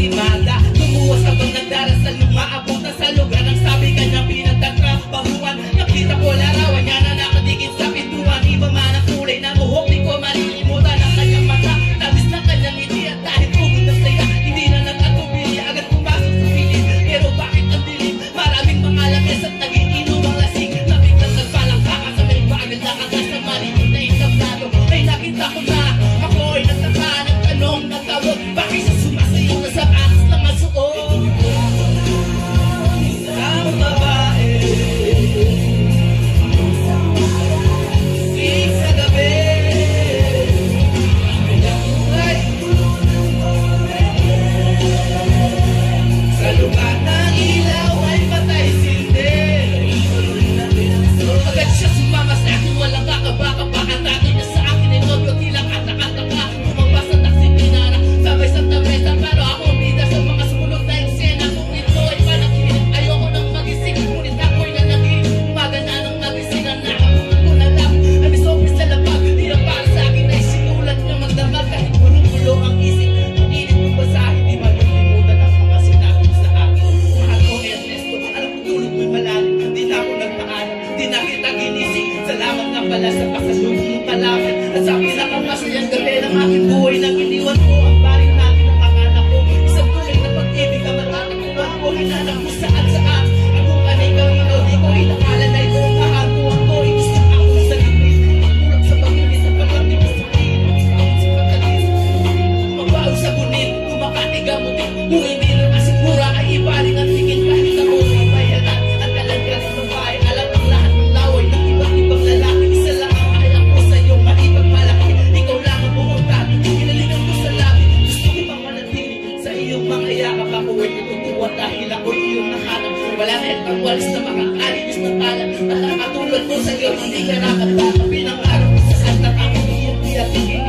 Imada. Lumuwas habang nagdarasal, lumaabutan sa lugar ang sabi kanyang pinagtatrabahuan. Nakita ko larawan niya na nakadikit sa pintuan. Iba man ang kulay ng buhok, di ko malilimutan ang kanyang mata. Labis na kanyang ngiti at dahil ugod ng saya, hindi na nagkatubili, agad pumasok sa pilit. Pero bakit ang dilim? Maraming mga lamesa at naging inom ang lasing. Nabiglang nagpalakpakan sa may bagal na kagas ng maliit na entablado. Ay nakita ko na ako ay nagtaka ng tanong ng tawag. Bakit siya sumasayaw na sa atas ng masuot? Ang babae sa gabi ay sa lugar ng ilaw ay patay silbi. Agad siya sumama sa akin, walang kakabaka. Atake niya sa akin ay nobyo, tilang atak-ataka. Kumabas sa taksi pinara, sabay sa tabesa. Pero ako bida sa mga sumunod na eksena. Kung ito ay panaginip, ayoko nang magising. Ngunit ako'y nanagin, umaga na nang nagising. Ang nakapunod ko na lang na may sobrang sa labag. Di na para sa akin ay sinulat niya magdamag. Kahit bulong-bulo ang isip, pinilit mong basahin. Di malilimutan ang mga sinabi mo sa akin. Mahal ko Ernesto, alam ko tulog mo'y malalim. Di na ako nagpaalam, di na kita ginising. Salamat nga pala sa pagkasulong mong palapit. At sa pinakamasayang gabi ng aking buhay nang iniwan ko ang barin natin ng panganak ko. Isang tunay na pag-ibig ang matatagpuan ko. Hinanap ko saan-saan. At kung anay kang ikaw, di ko inakala na ito ang kahantuan ko. Ibig na ako sa libid, pagtulak sa pag-ibig sa pag-ibig sa pag-ibig sa pagkalis. Mabaw sa gunit, kumakatiga mo din. Kung hindi na masigura ay ibaling ang tingin kahit ako ay bayanan. At talaga ng bahay, alam ang lahat ng laway ng iba't ibang lalaki. Isa lang ang kaya ko sa iyong maibang malaki. Ikaw lang ang pumunta, hinalingan ko sa labi. Gusto ko pang manatili sa iyong mga yakap. Ako ay natutuwa dahil ako iyong nahanap. Wala kahit ang walis na makakalinis ng talan. At ang katulad ko sa iyo, hindi ka nakatatabi ng araw. Sa santat ako iyong iyatigin.